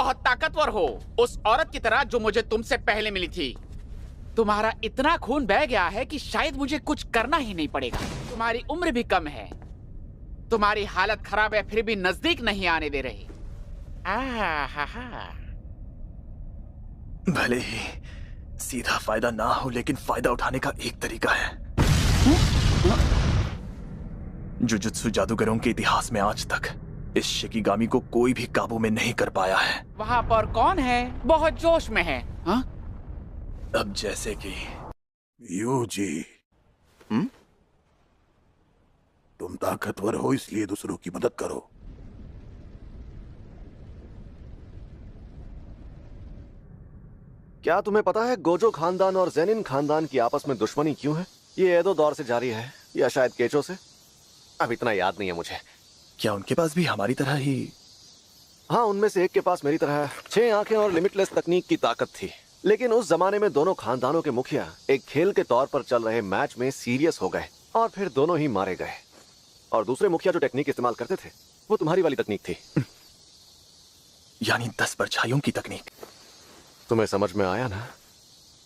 बहुत ताकतवर हो, उस औरत की तरह जो मुझे तुमसे पहले मिली थी। तुम्हारा इतना खून बह गया है कि शायद मुझे कुछ करना ही नहीं पड़ेगा। तुम्हारी उम्र भी कम है, तुम्हारी हालत खराब है, फिर भी नजदीक नहीं आने दे रही। भले ही सीधा फायदा ना हो, लेकिन फायदा उठाने का एक तरीका है। जुजुत्सु जादूगरों के इतिहास में आज तक इस शिकिगामी को कोई भी काबू में नहीं कर पाया है। वहाँ पर कौन है? बहुत जोश में है। हाँ? अब जैसे कि यूजी, तुम ताकतवर हो इसलिए दूसरों की मदद करो। क्या तुम्हें पता है गोजो खानदान और जेनिन खानदान की आपस में दुश्मनी क्यों है? ये एडो दौर से जारी है, या शायद केचो से। अब इतना याद नहीं है मुझे। क्या उनके पास भी हमारी तरह ही? हाँ, उनमें से एक के पास मेरी तरह 6 आंखें और लिमिटलेस तकनीक की ताकत थी। लेकिन उस जमाने में दोनों खानदानों के मुखिया एक खेल के तौर पर चल रहे मैच में सीरियस हो गए और फिर दोनों ही मारे गए। और दूसरे मुखिया जो टेक्निक इस्तेमाल करते थे वो तुम्हारी वाली तकनीक थी, यानी 10 परछाइयों की तकनीक। तुम्हें समझ में आया ना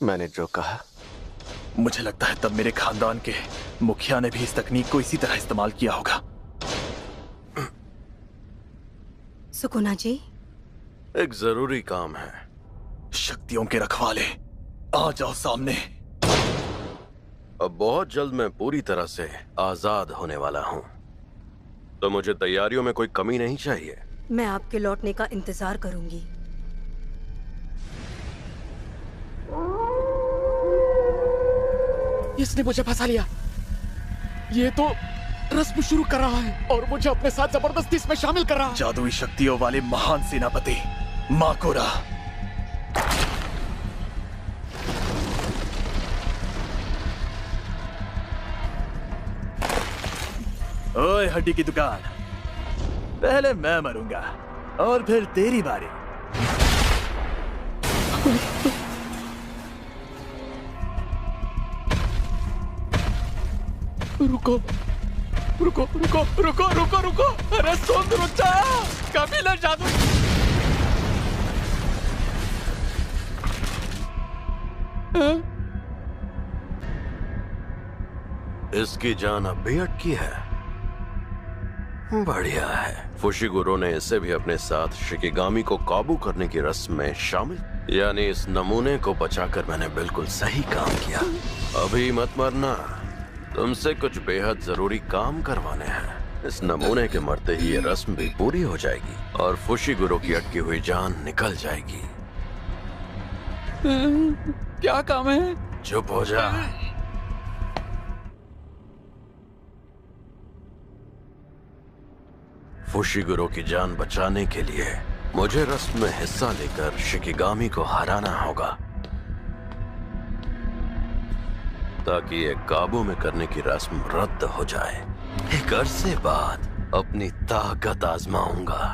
मैंने जो कहा? मुझे लगता है तब मेरे खानदान के मुखिया ने भी इस तकनीक को इसी तरह इस्तेमाल किया होगा। सुकुना जी, एक जरूरी काम है। शक्तियों के रखवाले, आ जाओ सामने। अब बहुत जल्द मैं पूरी तरह से आजाद होने वाला हूँ, तो मुझे तैयारियों में कोई कमी नहीं चाहिए। मैं आपके लौटने का इंतजार करूंगी। इसने मुझे फंसा लिया। ये तो रस्म शुरू कर रहा है और मुझे अपने साथ जबरदस्ती इसमें शामिल कर रहा है। जादुई शक्तियों वाले महान सेनापति माकोरा। ओए हड्डी की दुकान, पहले मैं मरूंगा और फिर तेरी बारी। रुको रुको रुको रुको रुको रुको, अरे सुन, रुक जा। कबीला जादू। इसकी जान अब भी अटकी है। बढ़िया है। फुशिगुरो ने इसे भी अपने साथ शिकिगामी को काबू करने की रस्म में शामिल, यानी इस नमूने को बचाकर मैंने बिल्कुल सही काम किया। अभी मत मरना, तुमसे कुछ बेहद जरूरी काम करवाने हैं। इस नमूने के मरते ही ये रस्म भी पूरी हो जाएगी और फुशिगुरो की अटकी हुई जान निकल जाएगी। क्या काम है? चुप हो जा। फुशिगुरो की जान बचाने के लिए मुझे रस्म में हिस्सा लेकर शिकिगामी को हराना होगा, ताकि ये काबू में करने की रस्म रद्द हो जाए। एक अरसे बाद अपनी ताकत आजमाऊंगा।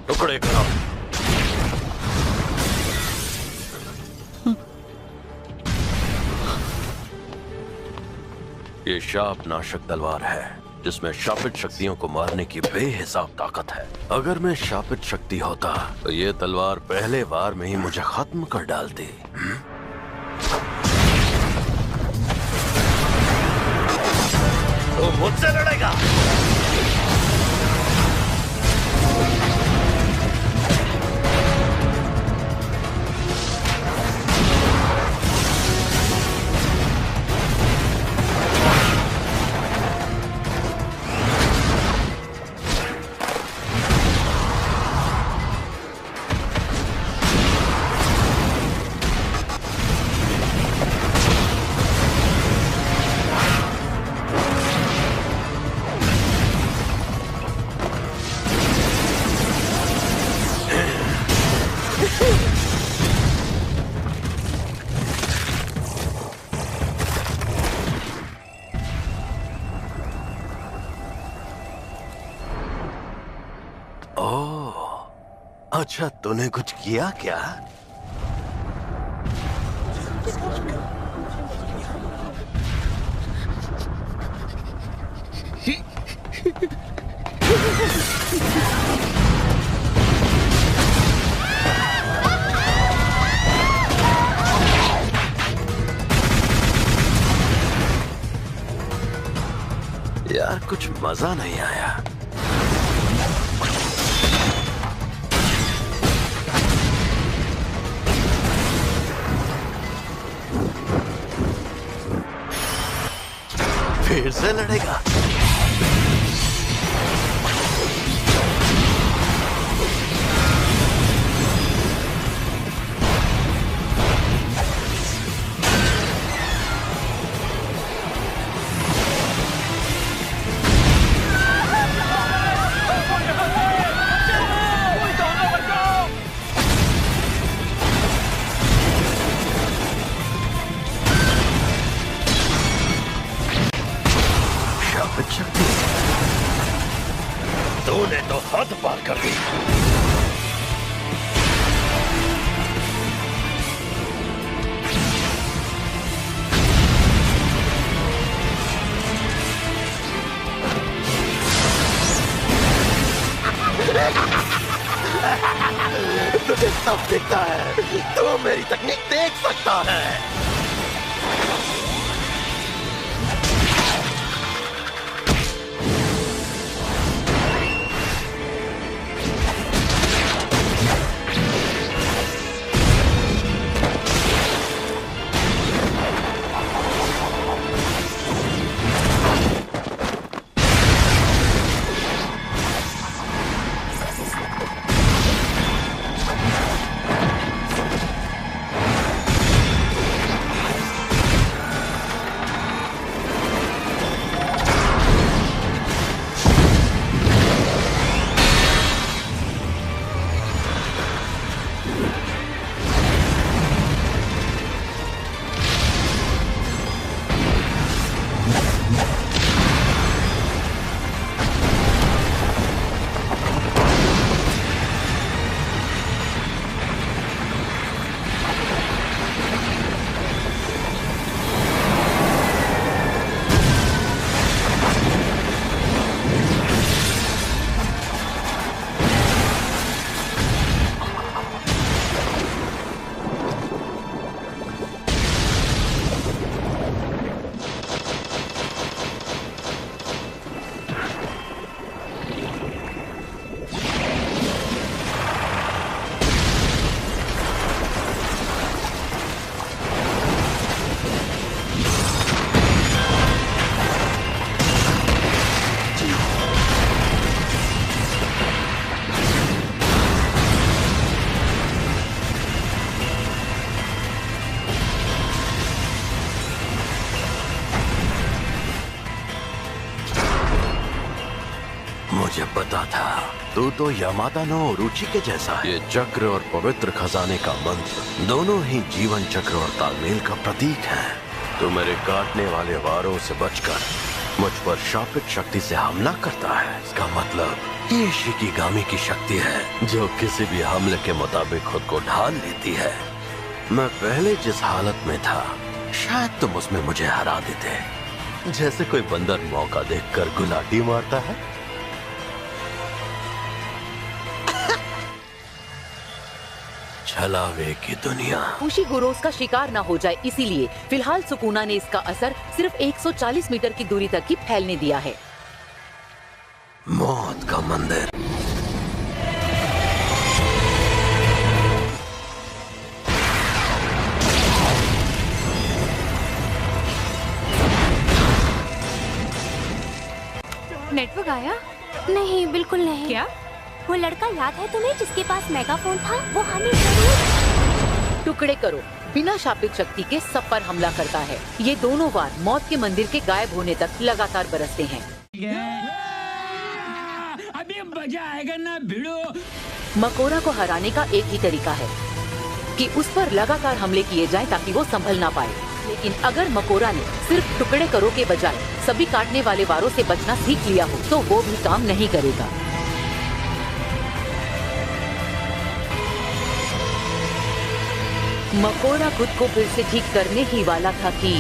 टुकड़े करो। ये शाप नाशक तलवार है जिसमें शापित शक्तियों को मारने की बेहिसाब ताकत है। अगर मैं शापित शक्ति होता तो ये तलवार पहले वार में ही मुझे खत्म कर डालती। तो मुझसे लड़ेगा? अच्छा, तूने कुछ किया क्या? यार कुछ मजा नहीं आया। फिर से लड़ेगा। तूने तो हद पार कर दी। तुझे सब दिखता है, तू मेरी तकनीक देख सकता है। मुझे पता था तू तो यामाता नो रुचि के जैसा है। ये चक्र और पवित्र खजाने का मंत्र दोनों ही जीवन चक्र और तालमेल का प्रतीक है। तू मेरे काटने वाले वारों से बचकर मुझ पर शापित शक्ति से हमला करता है। इसका मतलब ये शिकिगामी की शक्ति है जो किसी भी हमले के मुताबिक खुद को ढाल लेती है। मैं पहले जिस हालत में था शायद तुम उसमें मुझे हरा देते, जैसे कोई बंदर मौका देखकर गुलाटी मारता है। छलावे की दुनिया। उशिगुरो उसका शिकार ना हो जाए, इसीलिए फिलहाल सुकुना ने इसका असर सिर्फ 140 मीटर की दूरी तक ही फैलने दिया है। मौत का मंदिर। नेटवर्क आया? नहीं, बिल्कुल नहीं। क्या? वो लड़का याद है तुम्हें जिसके पास मेगाफोन था? वो हमें जरूर टुकड़े करो बिना शापित शक्ति के सब पर हमला करता है। ये दोनों वार मौत के मंदिर के गायब होने तक लगातार बरसते हैं। अभी मजा आएगा ना भिड़ो। मकोरा को हराने का एक ही तरीका है कि उस पर लगातार हमले किए जाएं ताकि वो संभल ना पाए। लेकिन अगर मकोरा ने सिर्फ टुकड़े करो के बजाय सभी काटने वाले वारों से बचना सीख लिया हो तो वो भी काम नहीं करेगा। मकोरा खुद को फिर से ठीक करने ही वाला था कि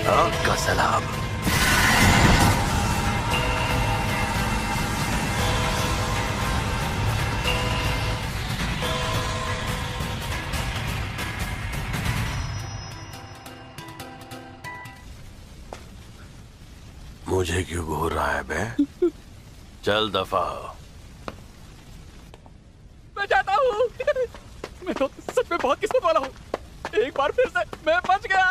आपका सलाम। मुझे क्यों घूर रहा है बे? चल दफा हो। मैं जाता हूँ। मैं तो सच में बहुत किस्मत वाला हूँ। एक बार फिर से मैं बच गया।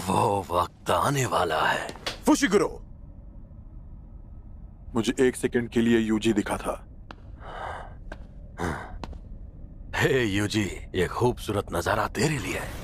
वो वक्त आने वाला है। फुशिगुरो, मुझे 1 सेकंड के लिए यूजी दिखा था। हे यूजी, ये खूबसूरत नजारा तेरे लिए है।